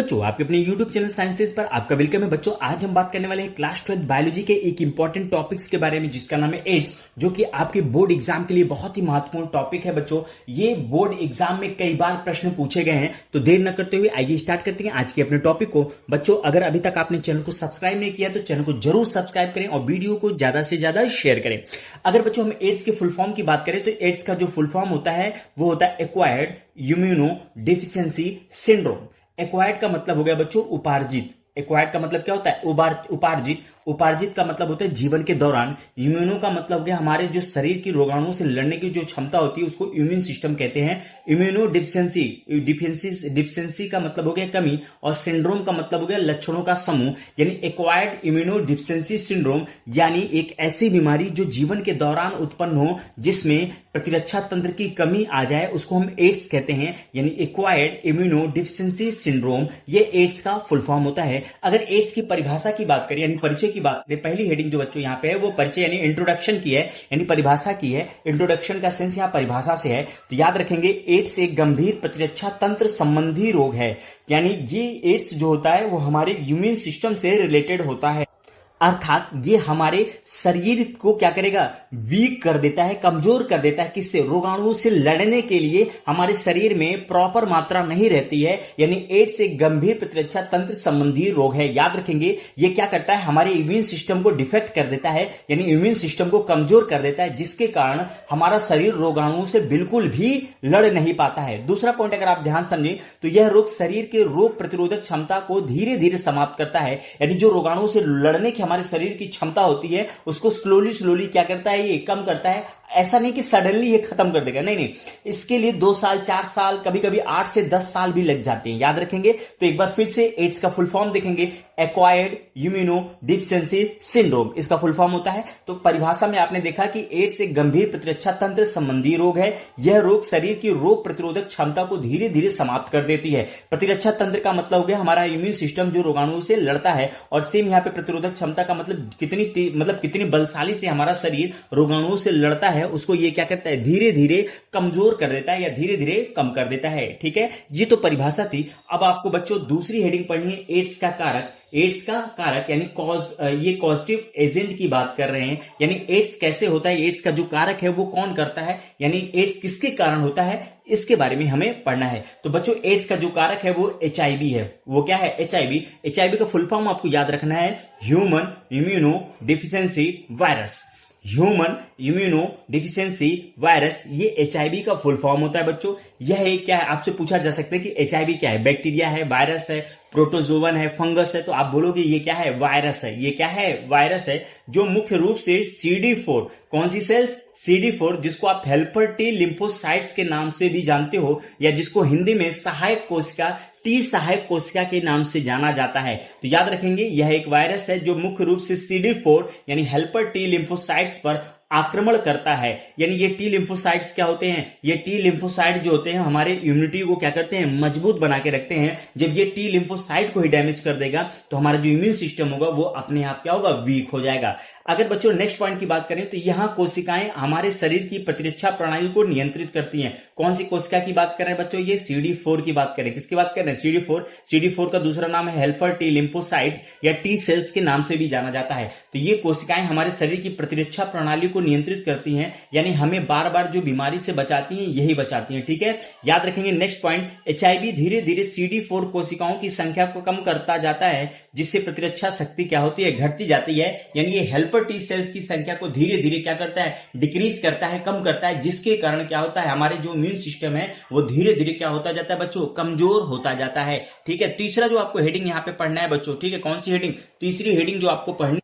बच्चों, आपके अपने YouTube चैनल साइंसेस पर आपका वेलकम है। बच्चों, आज हम बात करने वाले हैं क्लास 12 बायोलॉजी के एक इंपॉर्टेंट टॉपिक्स के बारे में, जिसका नाम है एड्स, जो कि आपके बोर्ड एग्जाम के लिए बहुत ही महत्वपूर्ण टॉपिक है। बच्चों, ये बोर्ड एग्जाम में कई बार प्रश्न पूछे गए हैं, तो देर न करते हुए आइए स्टार्ट करते हैं आज के अपने टॉपिक को। बच्चों, अगर अभी तक आपने चैनल को सब्सक्राइब नहीं किया तो चैनल को जरूर सब्सक्राइब करें और वीडियो को ज्यादा से ज्यादा शेयर करें। अगर बच्चों हम एड्स के फुल फॉर्म की बात करें तो एड्स का जो फुल फॉर्म होता है वो होता है acquired immuno deficiency syndrome. Acquired का मतलब हो गया बच्चों उपार्जित। एक्वायर्ड का मतलब क्या होता है? उपार्जित। उपार्जित का मतलब होता है जीवन के दौरान। इम्यूनो का मतलब हो गया हमारे जो शरीर की रोगाणुओं से लड़ने की जो क्षमता होती है उसको इम्यून सिस्टम कहते हैं। इम्यूनो डिफिशियंसी का मतलब हो गया कमी, और सिंड्रोम का मतलब हो गया लक्षणों का समूह। यानी एक्वायर्ड इम्यूनो डिफिशियंसी सिंड्रोम यानी एक ऐसी बीमारी जो जीवन के दौरान उत्पन्न हो जिसमें प्रतिरक्षा तंत्र की कमी आ जाए, उसको हम एड्स कहते हैं। यानी एक्वायर्ड इम्यूनो डिफिशियंसी सिंड्रोम, ये एड्स का फुल फॉर्म होता है। अगर एड्स की परिभाषा की बात करें यानी परिचय की बात करें, पहली हेडिंग जो बच्चों यहां पे है वो परिचय यानी इंट्रोडक्शन की है, यानी परिभाषा की है। इंट्रोडक्शन का सेंस यहां परिभाषा से है, तो याद रखेंगे एड्स एक गंभीर प्रतिरक्षा तंत्र संबंधी रोग है। यानी ये एड्स जो होता है वो हमारे इम्यून सिस्टम से रिलेटेड होता है, अर्थात ये हमारे शरीर को क्या करेगा? वीक कर देता है, कमजोर कर देता है। किससे? रोगाणुओं से लड़ने के लिए हमारे शरीर में प्रॉपर मात्रा नहीं रहती है। यानी एड्स एक गंभीर प्रतिरक्षा तंत्र संबंधी रोग है। याद रखेंगे ये क्या करता है? हमारे इम्यून सिस्टम को डिफेक्ट कर देता है, यानी इम्यून सिस्टम को कमजोर कर देता है, जिसके कारण हमारा शरीर रोगाणुओं से बिल्कुल भी लड़ नहीं पाता है। दूसरा पॉइंट अगर आप ध्यान समझें तो यह रोग शरीर के रोग प्रतिरोधक क्षमता को धीरे धीरे समाप्त करता है। यानी जो रोगाणुओं से लड़ने की हमारे शरीर की क्षमता होती है उसको स्लोली क्या करता है? ये कम करता है। ऐसा नहीं कि सडनली ये खत्म कर देगा, नहीं, इसके लिए 2 साल 4 साल कभी कभी 8 से 10 साल भी लग जाते हैं। याद रखेंगे। तो एक बार फिर से एड्स का फुल फॉर्म देखेंगे, एक्वायर्ड इम्यूनो डिफिशियंसी सिंड्रोम, इसका फुल फॉर्म होता है। तो परिभाषा में आपने देखा कि एड्स एक गंभीर प्रतिरक्षा तंत्र संबंधी रोग है। यह रोग शरीर की रोग प्रतिरोधक क्षमता को धीरे धीरे समाप्त कर देती है। प्रतिरक्षा तंत्र का मतलब हो गया हमारा इम्यून सिस्टम जो रोगाणुओं से लड़ता है, और सेम यहां पे प्रतिरोधक क्षमता का मतलब कितनी बलशाली से हमारा शरीर रोगाणुओं से लड़ता है, उसको ये क्या करता है? धीरे धीरे कमजोर कर देता है या धीरे धीरे कम कर देता है। ठीक है, ये तो परिभाषा थी। अब आपको बच्चों दूसरी हेडिंग पढ़नी है, एड्स का कारक। एड्स का कारक यानी ये कॉजेटिव एजेंट की बात कर रहे हैं। यानी एड्स कैसे होता है, एड्स का जो कारक है वो कौन करता है, यानी एड्स किसके कारण होता है, इसके बारे में हमें पढ़ना है। तो बच्चों एड्स का जो कारक है वो HIV है। वो क्या है? HIV का फुल फॉर्म आपको याद रखना है, human immuno deficiency virus. Human immuno deficiency virus, ये HIV का फुल फॉर्म होता है बच्चों। यह एक क्या है? आपसे पूछा जा सकता है कि HIV क्या है? बैक्टीरिया है, वायरस है, प्रोटोजोवन है, फंगस है, तो आप बोलोगे ये क्या है? वायरस है। ये क्या है? वायरस है, जो मुख्य रूप से CD4, कौन सी सेल्स? CD4, जिसको आप हेल्पर टी लिम्फोसाइट्स के नाम से भी जानते हो, या जिसको हिंदी में सहायक कोशिका टी सहायक कोशिका के नाम से जाना जाता है। तो याद रखेंगे यह एक वायरस है जो मुख्य रूप से CD4 यानी हेल्पर टी लिम्फोसाइट्स पर आक्रमण करता है। यानी ये टी लिम्फोसाइट्स क्या होते हैं? ये टी लिम्फोसाइट जो होते हैं हमारे इम्यूनिटी को क्या करते हैं? मजबूत बना के रखते हैं। जब ये टी लिम्फोसाइट को ही डैमेज कर देगा तो हमारा जो इम्यून सिस्टम होगा वो अपने आप क्या होगा? वीक हो जाएगा। अगर बच्चों नेक्स्ट पॉइंट की बात करें तो यहां कोशिकाएं हमारे शरीर की प्रतिरक्षा प्रणाली को नियंत्रित करती हैं। कौन सी कोशिका की बात कर रहे हैं बच्चों? ये CD4 की बात करें। किसकी बात कर रहे हैं? CD4 का दूसरा नाम है हेल्पर टी लिम्फोसाइट्स या टी सेल्स के नाम से भी जाना जाता है। तो ये कोशिकाएं हमारे शरीर की प्रतिरक्षा प्रणाली को नियंत्रित करती हैं, यानी हमें बार बार जो बीमारी से बचाती हैं यही बचाती हैं। ठीक है, याद रखेंगे। नेक्स्ट पॉइंट, HIV धीरे धीरे CD4 कोशिकाओं की संख्या को कम करता जाता है, जिससे प्रतिरक्षा शक्ति क्या होती है? घटती जाती है। यानी ये हेल्पर टी सेल्स की संख्या को धीरे धीरे क्या करता है? डिक्रीज करता है, कम करता है, जिसके कारण क्या होता है? हमारे जो इम्यून सिस्टम है वो धीरे धीरे क्या होता जाता है बच्चों? कमजोर होता जाता है। ठीक है, तीसरा जो आपको हेडिंग यहाँ पे पढ़ना है बच्चों, ठीक है, कौन सी हेडिंग? तीसरी हेडिंग जो आपको पढ़नी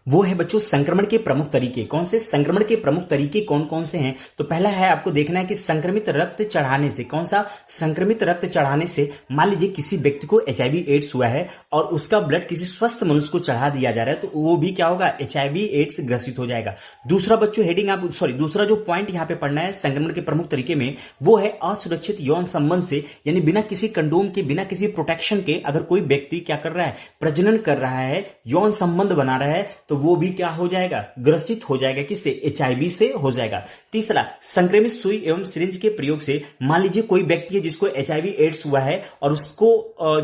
वो है बच्चों संक्रमण के प्रमुख तरीके। कौन से संक्रमण के प्रमुख तरीके कौन कौन से हैं? तो पहला है आपको देखना है कि संक्रमित रक्त चढ़ाने से। कौन सा? संक्रमित रक्त चढ़ाने से। मान लीजिए किसी व्यक्ति को HIV एड्स हुआ है और उसका ब्लड किसी स्वस्थ मनुष्य को चढ़ा दिया जा रहा है, तो वो भी क्या होगा? HIV एड्स ग्रसित हो जाएगा। दूसरा बच्चों हेडिंग दूसरा जो पॉइंट यहाँ पे पढ़ना है संक्रमण के प्रमुख तरीके में, वो है असुरक्षित यौन संबंध से। यानी बिना किसी कंडोम के, बिना किसी प्रोटेक्शन के अगर कोई व्यक्ति क्या कर रहा है? प्रजनन कर रहा है, यौन संबंध बना रहा है, तो तो वो भी क्या हो जाएगा, ग्रसित हो जाएगा, किससे, एचआईवी से हो जाएगा। तीसरा, संक्रमित सुई एवं सिरिंज के प्रयोग से मान लीजिए कोई व्यक्ति है जिसको एचआईवी एड्स हुआ है और उसको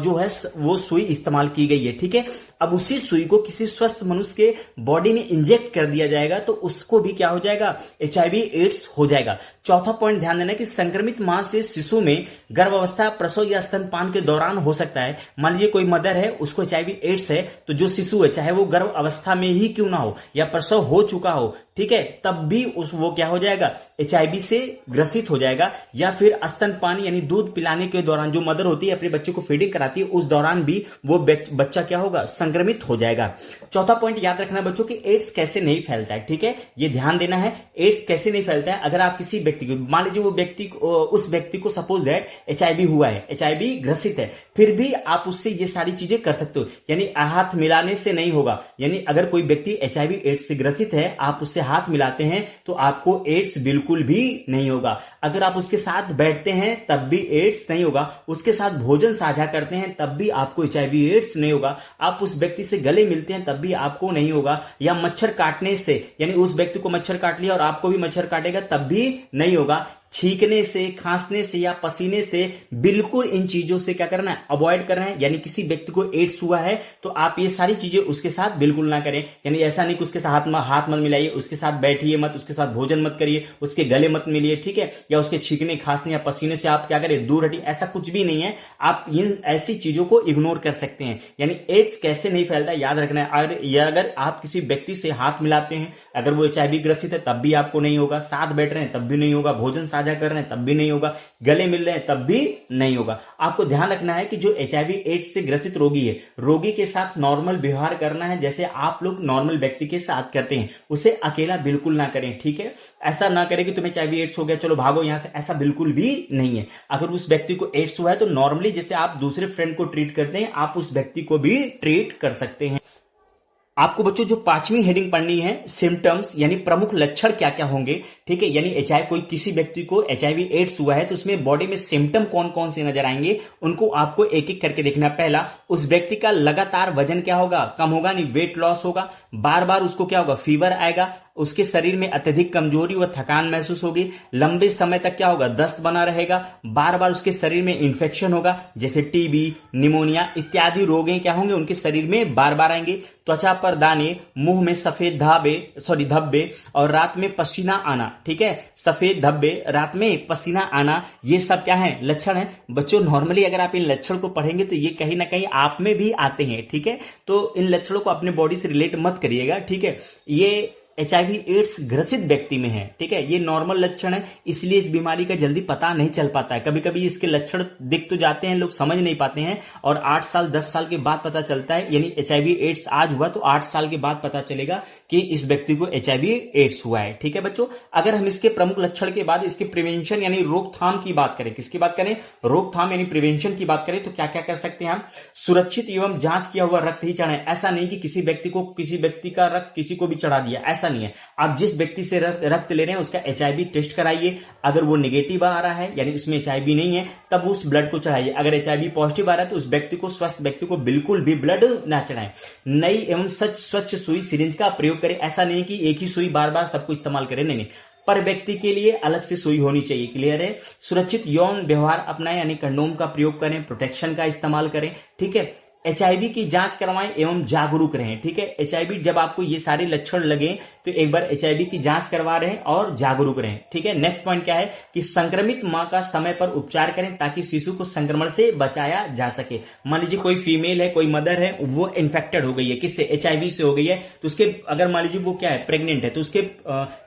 जो है वो सुई इस्तेमाल की गई है, ठीक है। अब उसी सुई को किसी स्वस्थ मनुष्य के बॉडी में इंजेक्ट कर दिया जाएगा तो उसको भी क्या हो जाएगा, एचआईवी एड्स हो जाएगा। चौथा पॉइंट ध्यान देना कि संक्रमित मां से शिशु में गर्भावस्था, प्रसव या स्तनपान के दौरान हो सकता है। मान लीजिए कोई मदर है, उसको एचआईवी एड्स है, तो जो शिशु है चाहे वो गर्भ अवस्था में ही क्यों ना हो या प्रसव हो चुका हो, ठीक है, तब भी वो क्या हो जाएगा, एचआईवी से ग्रसित हो जाएगा। या फिर स्तनपान यानी दूध पिलाने के दौरान जो मदर होती है अपने बच्चे को फीडिंग कराती है, उस दौरान भी वो बच्चा क्या होगा, संक्रमित हो जाएगा। चौथा पॉइंट याद रखना बच्चों कि एड्स कैसे नहीं फैलता है, ठीक है, ये ध्यान देना है। एड्स कैसे नहीं फैलता है, अगर आप किसी व्यक्ति को, मान लीजिए वो व्यक्ति, उस व्यक्ति को सपोज दैट एचआईवी हुआ है, एचआईवी ग्रसित है, फिर भी आप उससे ये सारी चीजें कर सकते हो, यानी हाथ मिलाने से नहीं होगा। यानी अगर कोई व्यक्ति एचआईवी एड्स से ग्रसित है, आप उससे हाथ मिलाते हैं तो आपको एड्स बिल्कुल भी नहीं होगा। अगर आप उसके साथ बैठते हैं तब भी एड्स नहीं होगा, उसके साथ भोजन साझा करते हैं तब भी आपको एचआईवी एड्स नहीं होगा, आप उस व्यक्ति से गले मिलते हैं तब भी आपको नहीं होगा, या मच्छर काटने से, यानी उस व्यक्ति को मच्छर काट लिया और आपको भी मच्छर काटेगा तब भी नहीं होगा। छींकने से, खांसने से या पसीने से बिल्कुल इन चीजों से क्या करना है, अवॉइड करना है। यानी किसी व्यक्ति को एड्स हुआ है तो आप ये सारी चीजें उसके साथ बिल्कुल ना करें। यानी ऐसा नहीं कि उसके साथ हाथ मत मिलाइए, उसके साथ बैठिए मत, उसके साथ भोजन मत करिए, उसके गले मत मिलिए, ठीक है, या उसके छींकने, खांसने या पसीने से आप क्या करें, दूर हटिए, ऐसा कुछ भी नहीं है। आप इन ऐसी चीजों को इग्नोर कर सकते हैं। यानी एड्स कैसे नहीं फैलता याद रखना है। अगर आप किसी व्यक्ति से हाथ मिलाते हैं, अगर वो एचआईवी ग्रसित है तब भी आपको नहीं होगा, साथ बैठ रहे हैं तब भी नहीं होगा, भोजन साझा कर रहे हैं तब भी नहीं होगा, गले मिल रहे हैं तब भी नहीं होगा। आपको ध्यान रखना है कि जो एचआईवी एड्स से ग्रसित रोगी है, रोगी के साथ नॉर्मल व्यवहार करना है, जैसे आप लोग नॉर्मल व्यक्ति के साथ करते हैं, उसे अकेला बिल्कुल ना करें, ठीक है। ऐसा ना करें कि तुम्हें एचआईवी एड्स हो गया चलो भागो यहां से, ऐसा बिल्कुल भी नहीं है। अगर उस व्यक्ति को एड्स हुआ है तो नॉर्मली जैसे आप दूसरे फ्रेंड को ट्रीट करते हैं, आप उस व्यक्ति को भी ट्रीट कर सकते हैं। आपको बच्चों जो 5वीं हेडिंग पढ़नी है, सिम्टम्स यानी प्रमुख लक्षण क्या क्या होंगे, ठीक है। यानी एचआईवी, कोई किसी व्यक्ति को एचआईवी एड्स हुआ है तो उसमें बॉडी में सिम्टम कौन कौन से नजर आएंगे, उनको आपको एक एक करके देखना। पहला, उस व्यक्ति का लगातार वजन क्या होगा, कम होगा, नहीं वेट लॉस होगा, बार बार उसको क्या होगा, फीवर आएगा, उसके शरीर में अत्यधिक कमजोरी व थकान महसूस होगी, लंबे समय तक क्या होगा, दस्त बना रहेगा, बार बार उसके शरीर में इंफेक्शन होगा, जैसे टीबी, निमोनिया इत्यादि रोगें क्या होंगे उनके शरीर में बार बार आएंगे, त्वचा पर दाने, मुंह में सफेद धब्बे और रात में पसीना आना, ठीक है, सफेद धब्बे, रात में पसीना आना, ये सब क्या है, लक्षण है। बच्चों नॉर्मली अगर आप इन लक्षण को पढ़ेंगे तो ये कहीं ना कहीं आप में भी आते हैं, ठीक है, तो इन लक्षणों को अपने बॉडी से रिलेट मत करिएगा, ठीक है। ये एचआईवी एड्स ग्रसित व्यक्ति में है, ठीक है, ये नॉर्मल लक्षण है, इसलिए इस बीमारी का जल्दी पता नहीं चल पाता है। कभी कभी इसके लक्षण दिख तो जाते हैं, लोग समझ नहीं पाते हैं और 8 साल 10 साल के बाद पता चलता है। यानी एचआईवी एड्स आज हुआ तो 8 साल के बाद पता चलेगा कि इस व्यक्ति को एचआईवी एड्स हुआ है, ठीक है बच्चों। अगर हम इसके प्रमुख लक्षण के बाद इसके प्रिवेंशन यानी रोकथाम की बात करें, किसकी बात करें, रोकथाम यानी प्रिवेंशन की बात करें, तो क्या क्या कर सकते हैं हम। सुरक्षित एवं जांच किया हुआ रक्त ही चढ़ाएं। ऐसा नहीं कि किसी व्यक्ति का रक्त किसी को भी चढ़ा दिया, ऐसा नहीं है। आप जिस व्यक्ति से रक्त ले रहे हैं उसका एचआईवी टेस्ट कराइए, अगर वो नेगेटिव आ रहा है यानी उसमें एचआईवी नहीं है तब उस ब्लड को चढ़ाइए, अगर एचआईवी पॉजिटिव आ रहा है तो उस व्यक्ति को, स्वस्थ व्यक्ति को बिल्कुल भी ब्लड ना चढ़ाएं। नई एवं स्वच्छ सुई सिरिंज का प्रयोग करें। ऐसा नहीं कि एक ही सुई बार बार सबको इस्तेमाल करें, नहीं, पर व्यक्ति के लिए अलग से सुई होनी चाहिए, क्लियर है। सुरक्षित यौन व्यवहार अपनाएं यानी कंडोम का प्रयोग करें, प्रोटेक्शन का इस्तेमाल करें, ठीक है। एचआईवी की जांच करवाएं एवं जागरूक रहें, ठीक है। एचआईवी जब आपको ये सारे लक्षण लगे तो एक बार एचआईवी की जांच करवा रहे हैं और जागरूक रहें, ठीक है। नेक्स्ट पॉइंट क्या है कि संक्रमित मां का समय पर उपचार करें ताकि शिशु को संक्रमण से बचाया जा सके। मान लीजिए कोई फीमेल है, कोई मदर है, वो इन्फेक्टेड हो गई है, किससे, एचआईवी से हो गई है, तो उसके अगर मान लीजिए वो क्या है, प्रेग्नेंट है, तो उसके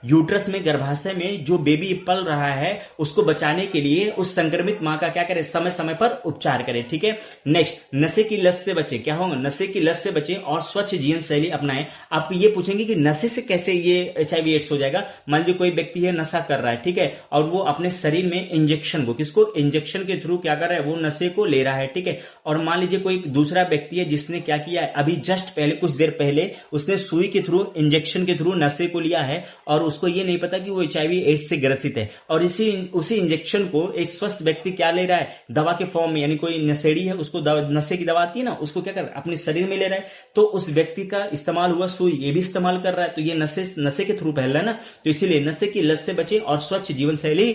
यूट्रस में, गर्भाशय में जो बेबी पल रहा है उसको बचाने के लिए उस संक्रमित मां का क्या करें, समय समय पर उपचार करें, ठीक है। नेक्स्ट, नशे की लत से बचे, क्या होगा, नशे की लत से बचे और स्वच्छ जीवन शैली अपनाएं। आपको ये पूछेंगे कि नशे से कैसे ये एचआईवी एड्स हो जाएगा। मान लीजिए कोई व्यक्ति है, नशा कर रहा है, ठीक है, और वो अपने शरीर में इंजेक्शन को, किसको, इंजेक्शन के थ्रू क्या कर रहा है, वो नशे को ले रहा है, ठीक है। और मान लीजिए कोई दूसरा व्यक्ति है जिसने क्या किया है, अभी जस्ट पहले, कुछ देर पहले उसने सुई के थ्रू, इंजेक्शन के थ्रू नशे को लिया है और उसको ये नहीं पता कि वो एचआईवी एड्स से ग्रसित है, और उसी इंजेक्शन को एक स्वस्थ व्यक्ति क्या ले रहा है, दवा के फॉर्म में, यानी कोई नशेड़ी है उसको नशे की दवा आती है ना, उसको क्या कर रहा है, अपने शरीर में ले रहा है। तो उस व्यक्ति का इस्तेमाल हुआ सुई ये भी इस्तेमाल कर रहा है, तो ये नशे के थ्रू फैल रहा है ना, तो इसीलिए नशे की लत से बचे और स्वच्छ जीवन शैली।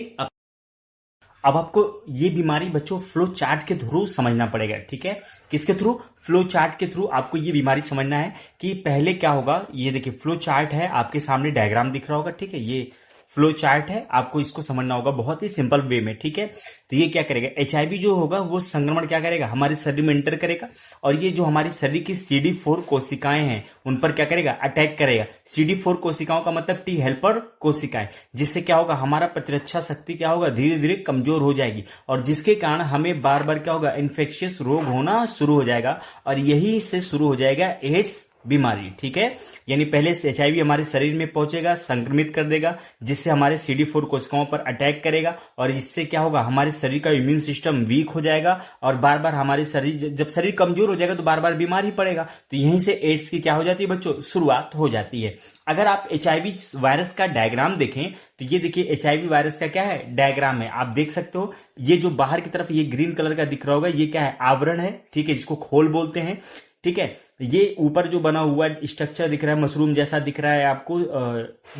अब आपको ये बीमारी बच्चों फ्लो चार्ट के थ्रू समझना पड़ेगा, ठीक है। किसके थ्रू? फ्लो चार्ट के थ्रू आपको ये बीमारी समझना है कि पहले क्या होगा। ये देखिए फ्लो चार्ट है, आपके सामने डायग्राम दिख रहा होगा, ठीक है। ये फ्लो चार्ट है, आपको इसको समझना होगा बहुत ही सिंपल वे में, ठीक है। तो ये क्या करेगा, एचआईवी जो होगा वो संक्रमण क्या करेगा, हमारे शरीर में एंटर करेगा और ये जो हमारे शरीर की CD4 कोशिकाएं हैं उन पर क्या करेगा, अटैक करेगा। CD4 कोशिकाओं का मतलब टी हेल्पर कोशिकाएं, जिससे क्या होगा, हमारा प्रतिरक्षा शक्ति क्या होगा, धीरे धीरे कमजोर हो जाएगी और जिसके कारण हमें बार बार क्या होगा, इन्फेक्शियस रोग होना शुरू हो जाएगा और यही से शुरू हो जाएगा एड्स बीमारी, ठीक है। यानी पहले से एचआईवी हमारे शरीर में पहुंचेगा, संक्रमित कर देगा, जिससे हमारे CD4 कोशिकाओं पर अटैक करेगा और इससे क्या होगा, हमारे शरीर का इम्यून सिस्टम वीक हो जाएगा और बार बार हमारे शरीर, जब शरीर कमजोर हो जाएगा तो बार बार बीमार ही पड़ेगा। तो यहीं से एड्स की क्या हो जाती है बच्चों, शुरुआत हो जाती है। अगर आप एचआईवी वायरस का डायग्राम देखें तो ये देखिए एचआईवी वायरस का क्या है, डायग्राम है, आप देख सकते हो। ये जो बाहर की तरफ ये ग्रीन कलर का दिख रहा होगा, ये क्या है, आवरण है, ठीक है, जिसको खोल बोलते हैं, ठीक है। ये ऊपर जो बना हुआ स्ट्रक्चर दिख रहा है, मशरूम जैसा दिख रहा है आपको,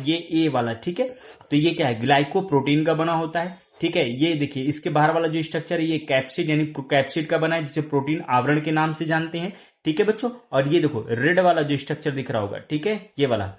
ये ए वाला, ठीक है। तो ये क्या है, ग्लाइकोप्रोटीन का बना होता है, ठीक है। ये देखिए इसके बाहर वाला जो स्ट्रक्चर है ये कैप्सिड यानी कैप्सिड का बना है, जिसे प्रोटीन आवरण के नाम से जानते हैं, ठीक है बच्चों। और ये देखो रेड वाला जो स्ट्रक्चर दिख रहा होगा, ठीक है, ये वाला,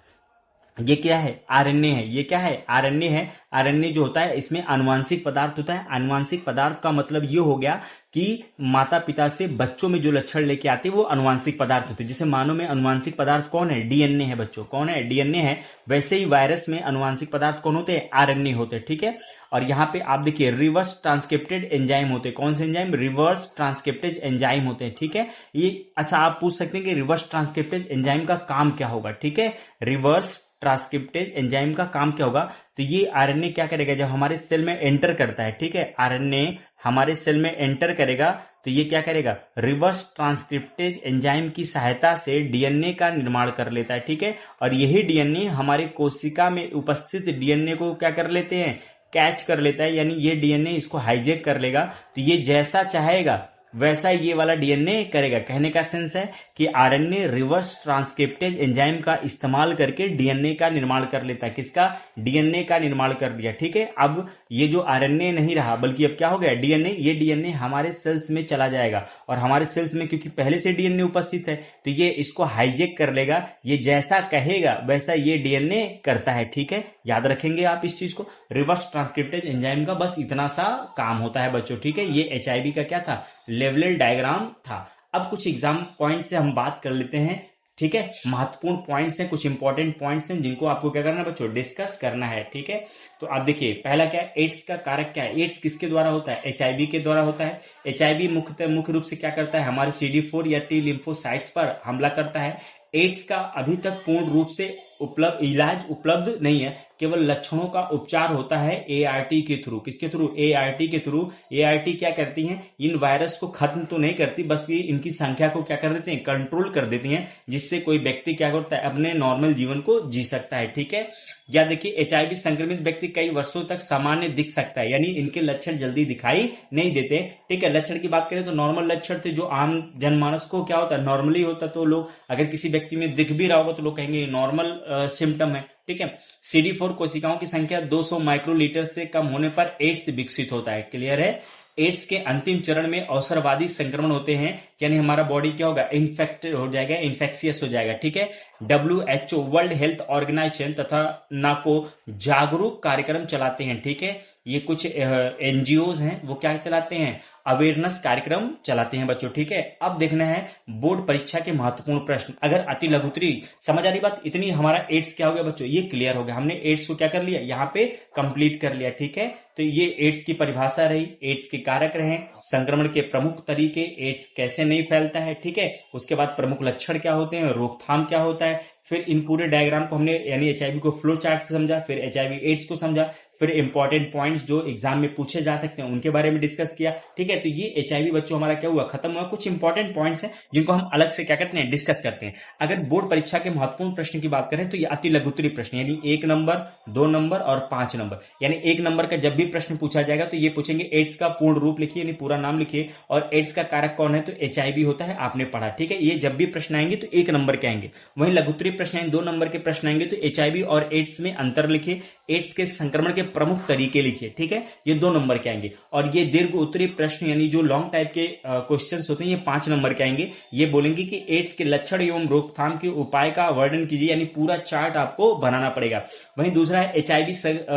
ये क्या है, आरएनए है। ये क्या है, आरएनए है। आरएनए जो होता है इसमें आनुवांशिक पदार्थ होता है। आनुवांशिक पदार्थ का मतलब ये हो गया कि माता पिता से बच्चों में जो लक्षण लेके आते हैं वो आनुवांशिक पदार्थ होते हैं। जैसे मानव में आनुवांशिक पदार्थ कौन है, डीएनए है बच्चों, कौन है, डीएनए है। वैसे ही वायरस में आनुवांशिक पदार्थ कौन होते हैं, आरएनए होते हैं, ठीक है। और यहाँ पे आप देखिए रिवर्स ट्रांसक्रिप्टेड एंजाइम होते हैं। कौन से एंजाइम, रिवर्स ट्रांसक्रिप्टेज एंजाइम होते हैं, ठीक है। ये अच्छा आप पूछ सकते हैं कि रिवर्स ट्रांसक्रिप्टेज एंजाइम का काम क्या होगा, ठीक है। रिवर्स ट्रांसक्रिप्टेज एंजाइम का काम क्या होगा, तो ये आरएनए क्या करेगा, जब हमारे सेल में एंटर करता है, ठीक है, आरएनए हमारे सेल में एंटर करेगा तो ये क्या करेगा, रिवर्स ट्रांसक्रिप्टेज एंजाइम की सहायता से डीएनए का निर्माण कर लेता है, ठीक है। और यही डीएनए हमारी कोशिका में उपस्थित डीएनए को क्या कर लेते हैं, कैच कर लेता है, यानी ये डीएनए इसको हाईजैक कर लेगा। तो ये जैसा चाहेगा वैसा ये वाला डीएनए करेगा। कहने का सेंस है कि आरएनए रिवर्स ट्रांसक्रिप्टेज एंजाइम का इस्तेमाल करके डीएनए का निर्माण कर लेता है। किसका, डीएनए का निर्माण कर दिया, ठीक है। अब ये जो आरएनए नहीं रहा बल्कि अब क्या हो गया, डीएनए। ये डीएनए हमारे सेल्स में चला जाएगा और हमारे सेल्स में क्योंकि पहले से डीएनए उपस्थित है तो ये इसको हाईजैक कर लेगा। ये जैसा कहेगा वैसा ये डीएनए करता है, ठीक है। याद रखेंगे आप इस चीज को, रिवर्स ट्रांसक्रिप्टेज एंजाइम का बस इतना सा काम होता है बच्चों, ठीक है। ये एचआईवी का क्या था, लेवल डायग्राम था। अब कुछ एग्जाम पॉइंट से हम बात कर लेते हैं, ठीक है। महत्वपूर्ण पॉइंट्स हैं, कुछ इंपॉर्टेंट पॉइंट्स हैं जिनको आपको क्या करना है बच्चों, डिस्कस करना है, ठीक है। तो आप देखिए पहला क्या है, एड्स का कारक क्या है। एड्स किसके द्वारा होता है, एचआईवी के द्वारा होता है। एचआईवी मुख्य रूप से क्या करता है, हमारे CD4 या टी लिम्फोसाइट्स पर हमला करता है। एड्स का अभी तक पूर्ण रूप से इलाज उपलब्ध नहीं है, केवल लक्षणों का उपचार होता है एआरटी के थ्रू। किसके थ्रू, एआरटी के थ्रू। एआरटी क्या करती हैं, इन वायरस को खत्म तो नहीं करती, बस ये इनकी संख्या को क्या कर देते हैं, कंट्रोल कर देती हैं, जिससे कोई व्यक्ति क्या करता है, अपने नॉर्मल जीवन को जी सकता है, ठीक है। या देखिए एचआईवी संक्रमित व्यक्ति कई वर्षों तक सामान्य दिख सकता है, यानी इनके लक्षण जल्दी दिखाई नहीं देते, ठीक है। लक्षण की बात करें तो नॉर्मल लक्षण थे जो आम जनमानस को क्या होता है, नॉर्मली होता। तो लोग अगर किसी व्यक्ति में दिख भी रहा होगा तो लोग कहेंगे नॉर्मल सिम्टम है, ठीक है। CD4 कोशिकाओं की संख्या 200 माइक्रोलीटर से कम होने पर एड्स विकसित होता है, क्लियर है। एड्स के अंतिम चरण में अवसरवादी संक्रमण होते हैं, यानी हमारा बॉडी क्या होगा, इन्फेक्टेड हो जाएगा, इन्फेक्शियस हो जाएगा, ठीक है। WHO वर्ल्ड हेल्थ ऑर्गेनाइजेशन तथा नाको जागरूक कार्यक्रम चलाते हैं, ठीक है। ये कुछ एनजीओज हैं वो क्या चलाते हैं, अवेयरनेस कार्यक्रम चलाते हैं बच्चों, ठीक है। अब देखना है बोर्ड परीक्षा के महत्वपूर्ण प्रश्न। अगर अति लघुत्री समझ आ रही बात, इतनी हमारा एड्स क्या हो गया बच्चों, ये क्लियर हो गया। हमने एड्स को क्या कर लिया, यहाँ पे कंप्लीट कर लिया, ठीक है। तो ये एड्स की परिभाषा रही, एड्स के कारक रहे, संक्रमण के प्रमुख तरीके, एड्स कैसे नहीं फैलता है, ठीक है। उसके बाद प्रमुख लक्षण क्या होते हैं, रोकथाम क्या होता है। फिर इन पूरे डायग्राम को हमने यानी एचआईवी को फ्लो चार्ट से समझा, फिर एचआईवी एड्स को समझा, फिर इंपॉर्टेंट पॉइंट्स जो एग्जाम में पूछे जा सकते हैं उनके बारे में डिस्कस किया। ठीक है, तो ये HIV बच्चों हमारा क्या हुआ, खत्म हुआ। कुछ इंपॉर्टेंट पॉइंट्स हैं जिनको हम अलग से क्या करते हैं, डिस्कस करते हैं। अगर बोर्ड परीक्षा के महत्वपूर्ण प्रश्न की बात करें तो ये अति लघु उत्तरीय प्रश्न, यानी 1 नंबर, 2 नंबर और 5 नंबर। यानी 1 नंबर का जब भी प्रश्न पूछा जाएगा तो ये पूछेंगे एड्स का पूर्ण रूप लिखिए, यानी पूरा नाम लिखिए, और एड्स का कारक कौन है, तो HIV होता है, आपने पढ़ा। ठीक है, ये जब भी प्रश्न आएंगे तो 1 नंबर के आएंगे। वहीं लघु उत्तरीय प्रश्न आएंगे 2 नंबर के प्रश्न आएंगे तो HIV और एड्स में अंतर लिखिए, एड्स के संक्रमण के प्रमुख तरीके लिखिए। ठीक है, ये 2 नंबर के आएंगे। और ये दीर्घ उत्तरीय प्रश्न यानी जो लॉन्ग टाइप के क्वेश्चंस होते हैं ये 5 नंबर के आएंगे। ये बोलेंगे कि एड्स के लक्षण एवं रोकथाम के उपाय का वर्णन कीजिए, यानी पूरा चार्ट आपको बनाना पड़ेगा। वहीं दूसरा है HIV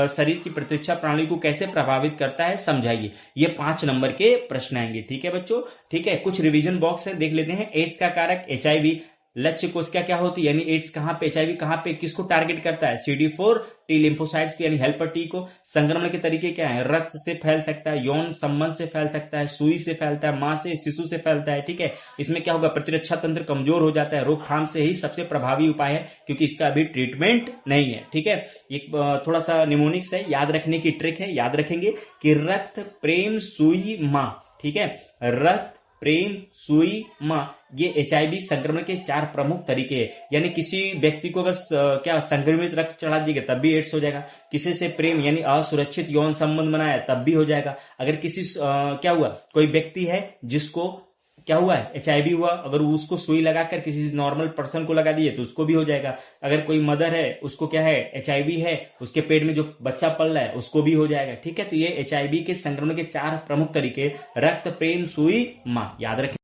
शरीर की प्रतिरक्षा प्रणाली को कैसे प्रभावित करता है समझाइए। ये 5 नंबर के प्रश्न आएंगे। ठीक है बच्चों, ठीक है, कुछ रिवीजन बॉक्स है, देख लेते हैं। एड्स का कारक HIV, लक्ष्य कोशिका क्या होती है, यानी एड्स कहां पे, HIV कहां पे, किसको टारगेट करता है, CD4 टी लिम्फोसाइट्स को, यानी हेल्पर टी को। संक्रमण के तरीके क्या है, रक्त से फैल सकता है, यौन संबंध से फैल सकता है, सुई से फैलता है, मां से, शिशु से फैलता है। ठीक है, इसमें क्या होगा, प्रतिरक्षा तंत्र कमजोर हो जाता है। रोकथाम से ही सबसे प्रभावी उपाय है, क्योंकि इसका अभी ट्रीटमेंट नहीं है। ठीक है, एक थोड़ा सा निमोनिक्स है, याद रखने की ट्रिक है, याद रखेंगे कि रक्त, प्रेम, सुई, मां। ठीक है, रक्त, प्रेम, सुई, मां, ये HIV संक्रमण के 4 प्रमुख तरीके हैं। यानी किसी व्यक्ति को अगर क्या संक्रमित रक्त चढ़ा दिएगा तब भी एड्स हो जाएगा। किसी से प्रेम यानी असुरक्षित यौन संबंध बनाया तब भी हो जाएगा। अगर किसी क्या हुआ, कोई व्यक्ति है जिसको क्या हुआ है, HIV हुआ, अगर उसको सुई लगाकर किसी नॉर्मल पर्सन को लगा दिए तो उसको भी हो जाएगा। अगर कोई मदर है उसको क्या है, HIV है, उसके पेट में जो बच्चा पल रहा है उसको भी हो जाएगा। ठीक है, तो ये HIV के संक्रमण के 4 प्रमुख तरीके, रक्त, प्रेम, सुई, मां, याद रखें।